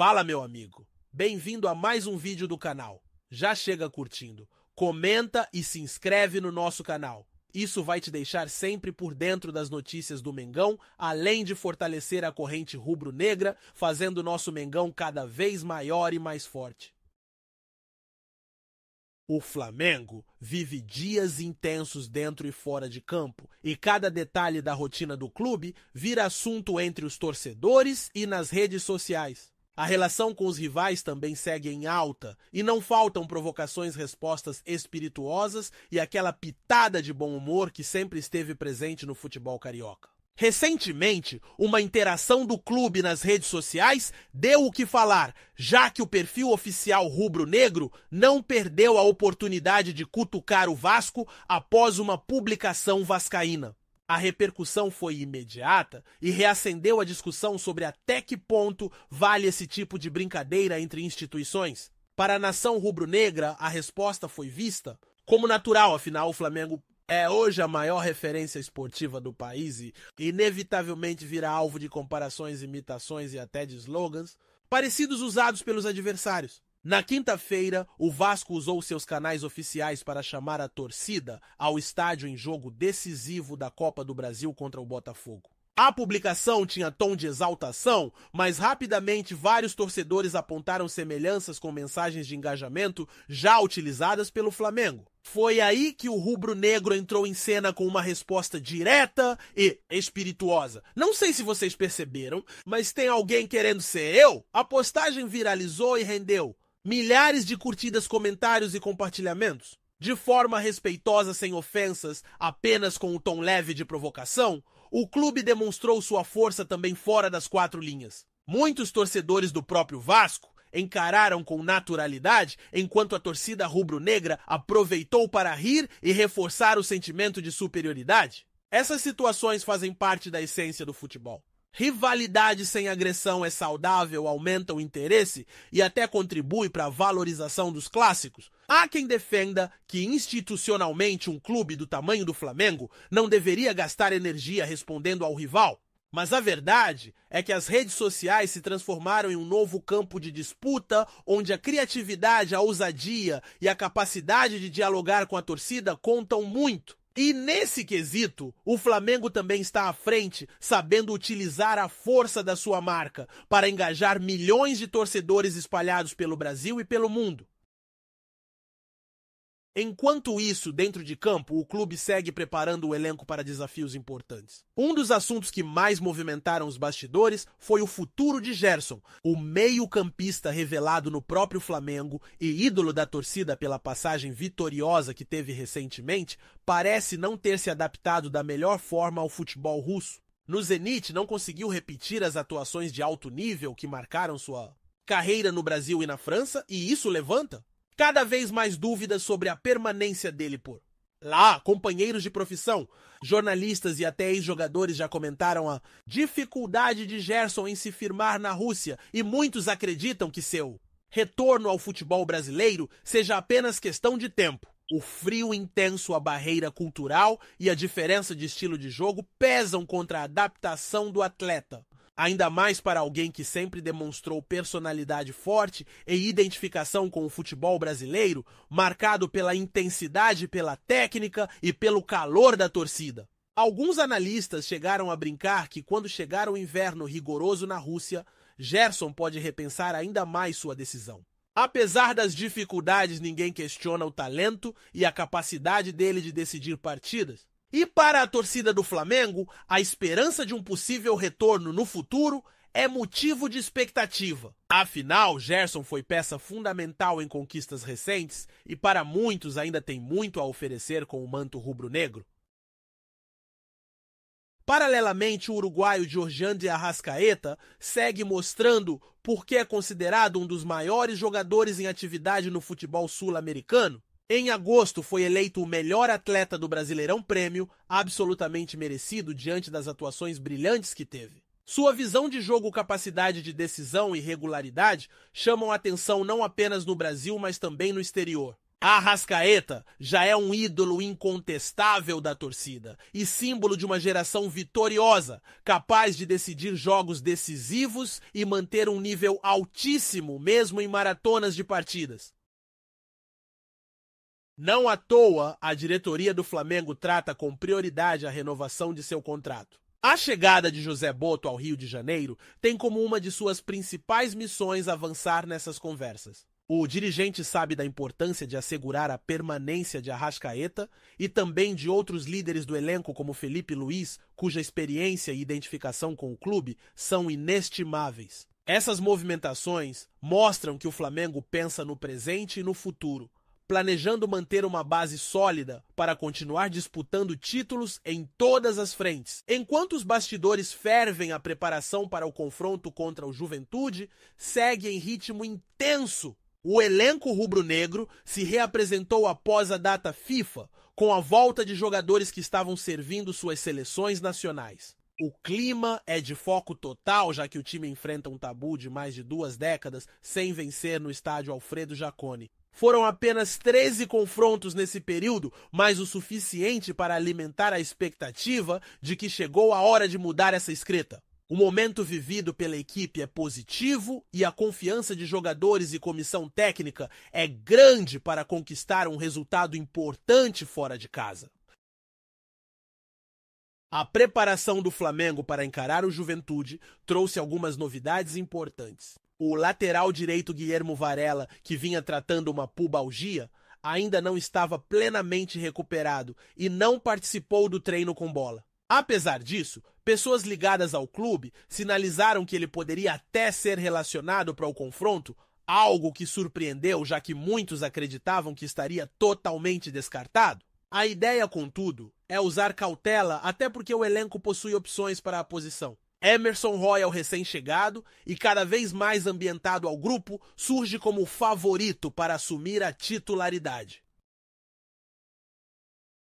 Fala, meu amigo. Bem-vindo a mais um vídeo do canal. Já chega curtindo, comenta e se inscreve no nosso canal. Isso vai te deixar sempre por dentro das notícias do Mengão, além de fortalecer a corrente rubro-negra, fazendo o nosso Mengão cada vez maior e mais forte. O Flamengo vive dias intensos dentro e fora de campo, e cada detalhe da rotina do clube vira assunto entre os torcedores e nas redes sociais. A relação com os rivais também segue em alta, e não faltam provocações-respostas espirituosas e aquela pitada de bom humor que sempre esteve presente no futebol carioca. Recentemente, uma interação do clube nas redes sociais deu o que falar, já que o perfil oficial rubro-negro não perdeu a oportunidade de cutucar o Vasco após uma publicação vascaína. A repercussão foi imediata e reacendeu a discussão sobre até que ponto vale esse tipo de brincadeira entre instituições. Para a nação rubro-negra, a resposta foi vista como natural, afinal o Flamengo é hoje a maior referência esportiva do país e inevitavelmente virá alvo de comparações, imitações e até de slogans parecidos usados pelos adversários. Na quinta-feira, o Vasco usou seus canais oficiais para chamar a torcida ao estádio em jogo decisivo da Copa do Brasil contra o Botafogo. A publicação tinha tom de exaltação, mas rapidamente vários torcedores apontaram semelhanças com mensagens de engajamento já utilizadas pelo Flamengo. Foi aí que o rubro-negro entrou em cena com uma resposta direta e espirituosa. Não sei se vocês perceberam, mas tem alguém querendo ser eu? A postagem viralizou e rendeu milhares de curtidas, comentários e compartilhamentos. De forma respeitosa, sem ofensas, apenas com um tom leve de provocação, o clube demonstrou sua força também fora das quatro linhas. Muitos torcedores do próprio Vasco encararam com naturalidade, enquanto a torcida rubro-negra aproveitou para rir e reforçar o sentimento de superioridade. Essas situações fazem parte da essência do futebol. Rivalidade sem agressão é saudável, aumenta o interesse e até contribui para a valorização dos clássicos. Há quem defenda que institucionalmente um clube do tamanho do Flamengo não deveria gastar energia respondendo ao rival. Mas a verdade é que as redes sociais se transformaram em um novo campo de disputa onde a criatividade, a ousadia e a capacidade de dialogar com a torcida contam muito. E nesse quesito, o Flamengo também está à frente, sabendo utilizar a força da sua marca para engajar milhões de torcedores espalhados pelo Brasil e pelo mundo. Enquanto isso, dentro de campo, o clube segue preparando o elenco para desafios importantes. Um dos assuntos que mais movimentaram os bastidores foi o futuro de Gerson, o meio-campista revelado no próprio Flamengo e ídolo da torcida pela passagem vitoriosa que teve recentemente, parece não ter se adaptado da melhor forma ao futebol russo. No Zenit, não conseguiu repetir as atuações de alto nível que marcaram sua carreira no Brasil e na França, e isso levanta cada vez mais dúvidas sobre a permanência dele por lá. Companheiros de profissão, jornalistas e até ex-jogadores já comentaram a dificuldade de Gerson em se firmar na Rússia e muitos acreditam que seu retorno ao futebol brasileiro seja apenas questão de tempo. O frio intenso, a barreira cultural e a diferença de estilo de jogo pesam contra a adaptação do atleta. Ainda mais para alguém que sempre demonstrou personalidade forte e identificação com o futebol brasileiro, marcado pela intensidade, pela técnica e pelo calor da torcida. Alguns analistas chegaram a brincar que quando chegar o inverno rigoroso na Rússia, Gerson pode repensar ainda mais sua decisão. Apesar das dificuldades, ninguém questiona o talento e a capacidade dele de decidir partidas. E para a torcida do Flamengo, a esperança de um possível retorno no futuro é motivo de expectativa. Afinal, Gerson foi peça fundamental em conquistas recentes e para muitos ainda tem muito a oferecer com o manto rubro-negro. Paralelamente, o uruguaio Georgian de Arrascaeta segue mostrando por que é considerado um dos maiores jogadores em atividade no futebol sul-americano. Em agosto, foi eleito o melhor atleta do Brasileirão Prêmio, absolutamente merecido diante das atuações brilhantes que teve. Sua visão de jogo, capacidade de decisão e regularidade chamam a atenção não apenas no Brasil, mas também no exterior. Arrascaeta já é um ídolo incontestável da torcida e símbolo de uma geração vitoriosa, capaz de decidir jogos decisivos e manter um nível altíssimo mesmo em maratonas de partidas. Não à toa, a diretoria do Flamengo trata com prioridade a renovação de seu contrato. A chegada de José Botto ao Rio de Janeiro tem como uma de suas principais missões avançar nessas conversas. O dirigente sabe da importância de assegurar a permanência de Arrascaeta e também de outros líderes do elenco como Felipe Luiz, cuja experiência e identificação com o clube são inestimáveis. Essas movimentações mostram que o Flamengo pensa no presente e no futuro, planejando manter uma base sólida para continuar disputando títulos em todas as frentes. Enquanto os bastidores fervem a preparação para o confronto contra o Juventude, segue em ritmo intenso. O elenco rubro-negro se reapresentou após a data FIFA, com a volta de jogadores que estavam servindo suas seleções nacionais. O clima é de foco total, já que o time enfrenta um tabu de mais de 2 décadas sem vencer no estádio Alfredo Jaconi. Foram apenas 13 confrontos nesse período, mas o suficiente para alimentar a expectativa de que chegou a hora de mudar essa escrita. O momento vivido pela equipe é positivo e a confiança de jogadores e comissão técnica é grande para conquistar um resultado importante fora de casa. A preparação do Flamengo para encarar o Juventude trouxe algumas novidades importantes. O lateral direito Guilhermo Varela, que vinha tratando uma pubalgia, ainda não estava plenamente recuperado e não participou do treino com bola. Apesar disso, pessoas ligadas ao clube sinalizaram que ele poderia até ser relacionado para o confronto, algo que surpreendeu, já que muitos acreditavam que estaria totalmente descartado. A ideia, contudo, é usar cautela, até porque o elenco possui opções para a posição. Emerson Royal, recém-chegado e cada vez mais ambientado ao grupo, surge como favorito para assumir a titularidade.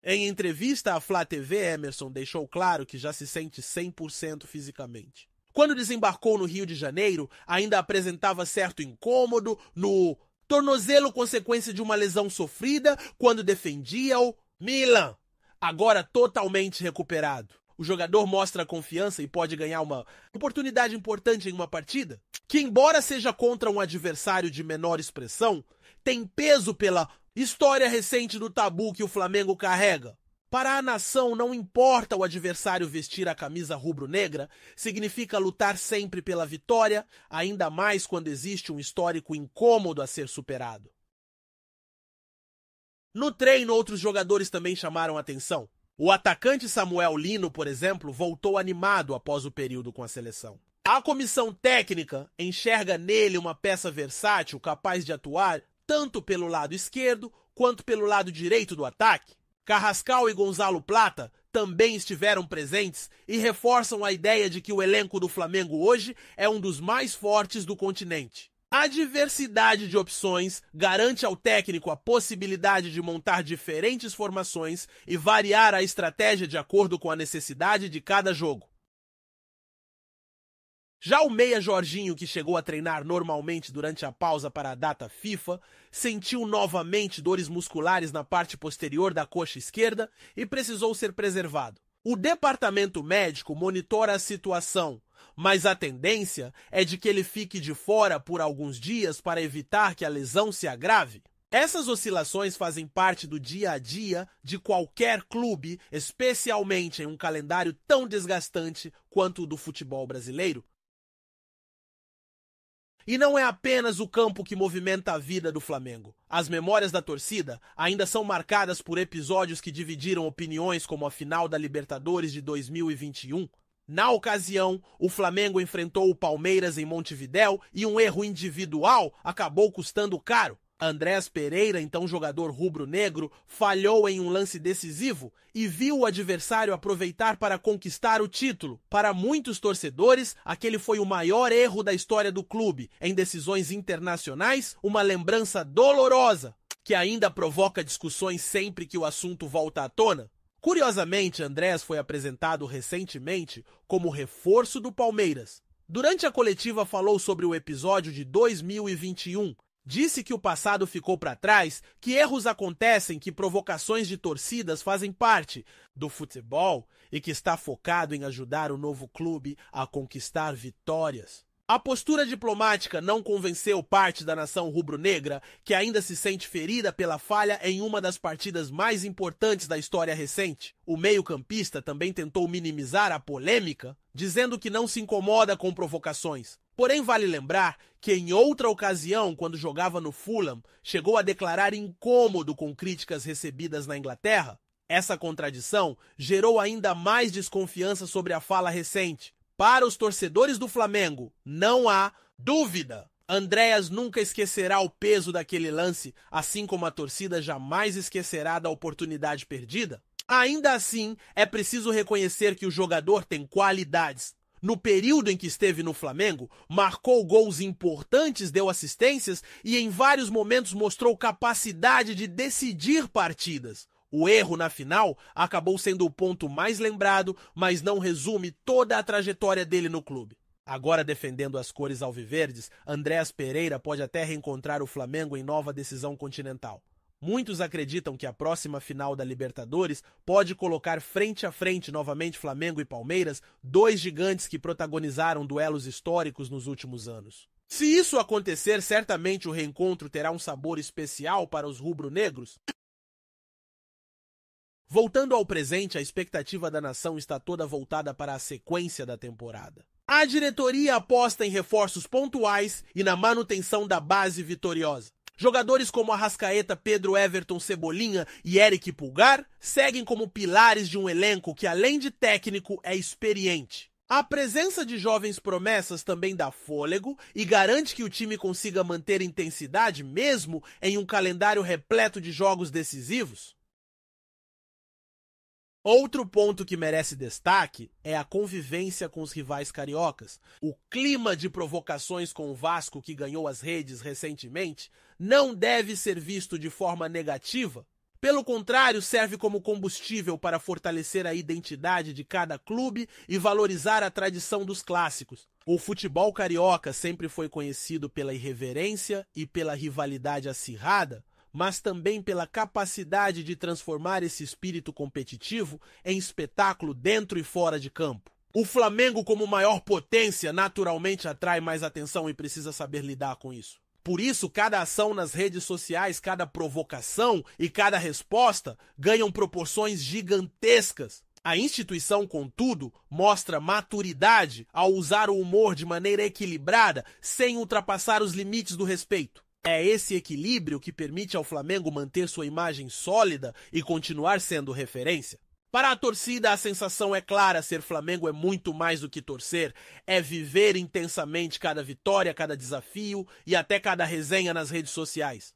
Em entrevista à Flá TV, Emerson deixou claro que já se sente 100% fisicamente. Quando desembarcou no Rio de Janeiro, ainda apresentava certo incômodo no tornozelo, consequência de uma lesão sofrida quando defendia o Milan. Agora totalmente recuperado. O jogador mostra confiança e pode ganhar uma oportunidade importante em uma partida, que, embora seja contra um adversário de menor expressão, tem peso pela história recente do tabu que o Flamengo carrega. Para a nação, não importa o adversário vestir a camisa rubro-negra, significa lutar sempre pela vitória, ainda mais quando existe um histórico incômodo a ser superado. No treino, outros jogadores também chamaram atenção. O atacante Samuel Lino, por exemplo, voltou animado após o período com a seleção. A comissão técnica enxerga nele uma peça versátil capaz de atuar tanto pelo lado esquerdo quanto pelo lado direito do ataque. Carrascal e Gonzalo Plata também estiveram presentes e reforçam a ideia de que o elenco do Flamengo hoje é um dos mais fortes do continente. A diversidade de opções garante ao técnico a possibilidade de montar diferentes formações e variar a estratégia de acordo com a necessidade de cada jogo. Já o meia Jorginho, que chegou a treinar normalmente durante a pausa para a data FIFA, sentiu novamente dores musculares na parte posterior da coxa esquerda e precisou ser preservado. O departamento médico monitora a situação, mas a tendência é de que ele fique de fora por alguns dias para evitar que a lesão se agrave. Essas oscilações fazem parte do dia a dia de qualquer clube, especialmente em um calendário tão desgastante quanto o do futebol brasileiro. E não é apenas o campo que movimenta a vida do Flamengo. As memórias da torcida ainda são marcadas por episódios que dividiram opiniões, como a final da Libertadores de 2021. Na ocasião, o Flamengo enfrentou o Palmeiras em Montevidéu e um erro individual acabou custando caro. Andrés Pereira, então jogador rubro-negro, falhou em um lance decisivo e viu o adversário aproveitar para conquistar o título. Para muitos torcedores, aquele foi o maior erro da história do clube. Em decisões internacionais, uma lembrança dolorosa, que ainda provoca discussões sempre que o assunto volta à tona. Curiosamente, Andrés foi apresentado recentemente como reforço do Palmeiras. Durante a coletiva falou sobre o episódio de 2021, Disse que o passado ficou para trás, que erros acontecem, que provocações de torcidas fazem parte do futebol e que está focado em ajudar o novo clube a conquistar vitórias. A postura diplomática não convenceu parte da nação rubro-negra, que ainda se sente ferida pela falha em uma das partidas mais importantes da história recente. O meio-campista também tentou minimizar a polêmica, dizendo que não se incomoda com provocações. Porém, vale lembrar que em outra ocasião, quando jogava no Fulham, chegou a declarar incômodo com críticas recebidas na Inglaterra. Essa contradição gerou ainda mais desconfiança sobre a fala recente. Para os torcedores do Flamengo, não há dúvida. Andréas nunca esquecerá o peso daquele lance, assim como a torcida jamais esquecerá da oportunidade perdida. Ainda assim, é preciso reconhecer que o jogador tem qualidades. No período em que esteve no Flamengo, marcou gols importantes, deu assistências e em vários momentos mostrou capacidade de decidir partidas. O erro na final acabou sendo o ponto mais lembrado, mas não resume toda a trajetória dele no clube. Agora defendendo as cores alviverdes, Andréas Pereira pode até reencontrar o Flamengo em nova decisão continental. Muitos acreditam que a próxima final da Libertadores pode colocar frente a frente novamente Flamengo e Palmeiras, dois gigantes que protagonizaram duelos históricos nos últimos anos. Se isso acontecer, certamente o reencontro terá um sabor especial para os rubro-negros. Voltando ao presente, a expectativa da nação está toda voltada para a sequência da temporada. A diretoria aposta em reforços pontuais e na manutenção da base vitoriosa. Jogadores como Arrascaeta, Pedro, Everton, Cebolinha e Eric Pulgar seguem como pilares de um elenco que, além de técnico, é experiente. A presença de jovens promessas também dá fôlego e garante que o time consiga manter intensidade mesmo em um calendário repleto de jogos decisivos. Outro ponto que merece destaque é a convivência com os rivais cariocas. O clima de provocações com o Vasco, que ganhou as redes recentemente, não deve ser visto de forma negativa. Pelo contrário, serve como combustível para fortalecer a identidade de cada clube e valorizar a tradição dos clássicos. O futebol carioca sempre foi conhecido pela irreverência e pela rivalidade acirrada, mas também pela capacidade de transformar esse espírito competitivo em espetáculo dentro e fora de campo. O Flamengo, como maior potência, naturalmente atrai mais atenção e precisa saber lidar com isso. Por isso, cada ação nas redes sociais, cada provocação e cada resposta ganham proporções gigantescas. A instituição, contudo, mostra maturidade ao usar o humor de maneira equilibrada, sem ultrapassar os limites do respeito. É esse equilíbrio que permite ao Flamengo manter sua imagem sólida e continuar sendo referência. Para a torcida, a sensação é clara: ser Flamengo é muito mais do que torcer, é viver intensamente cada vitória, cada desafio e até cada resenha nas redes sociais.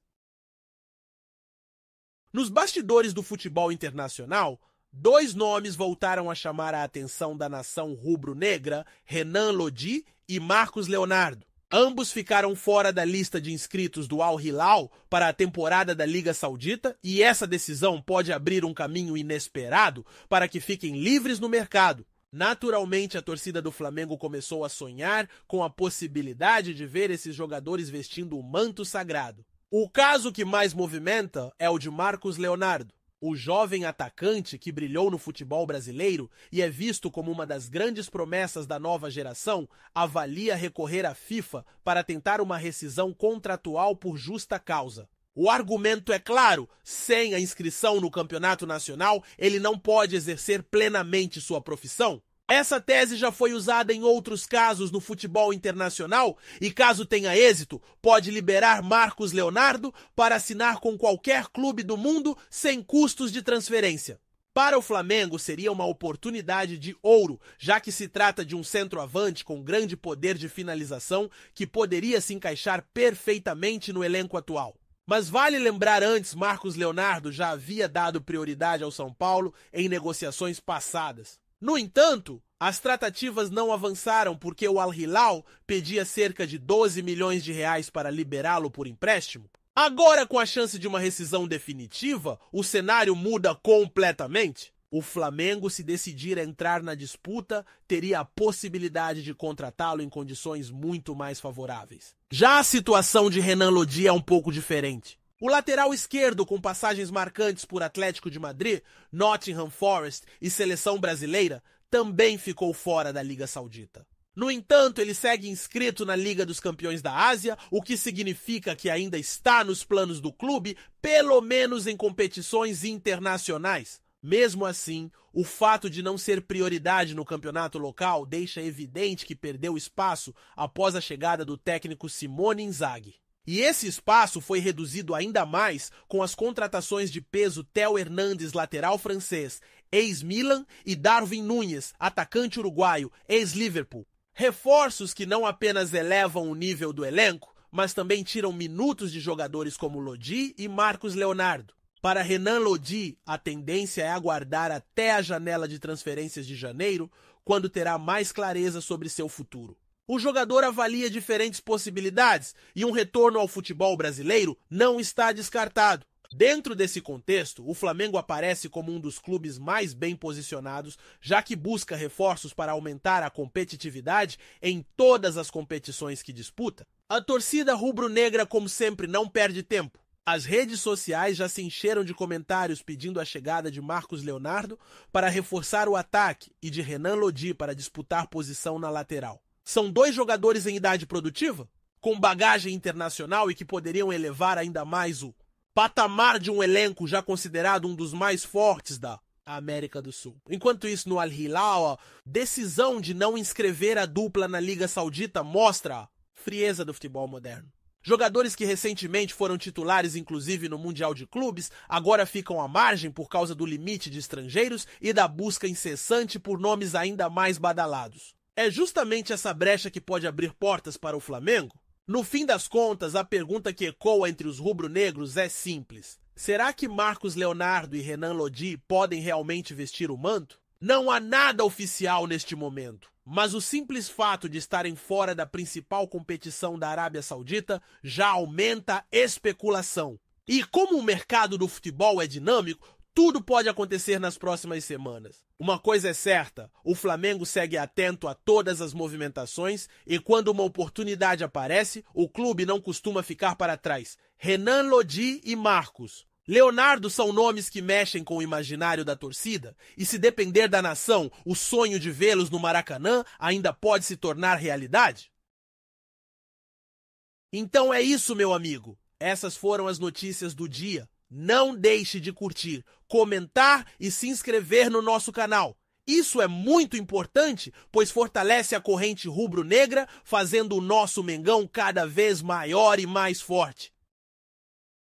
Nos bastidores do futebol internacional, dois nomes voltaram a chamar a atenção da nação rubro-negra: Renan Lodi e Marcos Leonardo. Ambos ficaram fora da lista de inscritos do Al Hilal para a temporada da Liga Saudita e essa decisão pode abrir um caminho inesperado para que fiquem livres no mercado. Naturalmente, a torcida do Flamengo começou a sonhar com a possibilidade de ver esses jogadores vestindo o manto sagrado. O caso que mais movimenta é o de Marcos Leonardo. O jovem atacante que brilhou no futebol brasileiro e é visto como uma das grandes promessas da nova geração, avalia recorrer à FIFA para tentar uma rescisão contratual por justa causa. O argumento é claro: sem a inscrição no campeonato nacional, ele não pode exercer plenamente sua profissão. Essa tese já foi usada em outros casos no futebol internacional e, caso tenha êxito, pode liberar Marcos Leonardo para assinar com qualquer clube do mundo sem custos de transferência. Para o Flamengo, seria uma oportunidade de ouro, já que se trata de um centroavante com grande poder de finalização que poderia se encaixar perfeitamente no elenco atual. Mas vale lembrar antes, Marcos Leonardo já havia dado prioridade ao São Paulo em negociações passadas. No entanto, as tratativas não avançaram porque o Al Hilal pedia cerca de 12 milhões de reais para liberá-lo por empréstimo. Agora, com a chance de uma rescisão definitiva, o cenário muda completamente. O Flamengo, se decidir entrar na disputa, teria a possibilidade de contratá-lo em condições muito mais favoráveis. Já a situação de Renan Lodi é um pouco diferente. O lateral esquerdo, com passagens marcantes por Atlético de Madrid, Nottingham Forest e seleção brasileira, também ficou fora da Liga Saudita. No entanto, ele segue inscrito na Liga dos Campeões da Ásia, o que significa que ainda está nos planos do clube, pelo menos em competições internacionais. Mesmo assim, o fato de não ser prioridade no campeonato local deixa evidente que perdeu espaço após a chegada do técnico Simone Inzaghi. E esse espaço foi reduzido ainda mais com as contratações de peso Theo Hernandes, lateral francês, ex-Milan, e Darwin Núñez, atacante uruguaio, ex-Liverpool. Reforços que não apenas elevam o nível do elenco, mas também tiram minutos de jogadores como Lodi e Marcos Leonardo. Para Renan Lodi, a tendência é aguardar até a janela de transferências de janeiro, quando terá mais clareza sobre seu futuro. O jogador avalia diferentes possibilidades e um retorno ao futebol brasileiro não está descartado. Dentro desse contexto, o Flamengo aparece como um dos clubes mais bem posicionados, já que busca reforços para aumentar a competitividade em todas as competições que disputa. A torcida rubro-negra, como sempre, não perde tempo. As redes sociais já se encheram de comentários pedindo a chegada de Marcos Leonardo para reforçar o ataque e de Renan Lodi para disputar posição na lateral. São dois jogadores em idade produtiva, com bagagem internacional e que poderiam elevar ainda mais o patamar de um elenco já considerado um dos mais fortes da América do Sul. Enquanto isso, no Al Hilal, a decisão de não inscrever a dupla na Liga Saudita mostra a frieza do futebol moderno. Jogadores que recentemente foram titulares, inclusive no Mundial de Clubes, agora ficam à margem por causa do limite de estrangeiros e da busca incessante por nomes ainda mais badalados. É justamente essa brecha que pode abrir portas para o Flamengo? No fim das contas, a pergunta que ecoa entre os rubro-negros é simples. Será que Marcos Leonardo e Renan Lodi podem realmente vestir o manto? Não há nada oficial neste momento, mas o simples fato de estarem fora da principal competição da Arábia Saudita já aumenta a especulação. E como o mercado do futebol é dinâmico, tudo pode acontecer nas próximas semanas. Uma coisa é certa, o Flamengo segue atento a todas as movimentações e quando uma oportunidade aparece, o clube não costuma ficar para trás. Renan Lodi e Marcos Leonardo são nomes que mexem com o imaginário da torcida e se depender da nação, o sonho de vê-los no Maracanã ainda pode se tornar realidade? Então é isso, meu amigo. Essas foram as notícias do dia. Não deixe de curtir, comentar e se inscrever no nosso canal. Isso é muito importante, pois fortalece a corrente rubro-negra, fazendo o nosso Mengão cada vez maior e mais forte.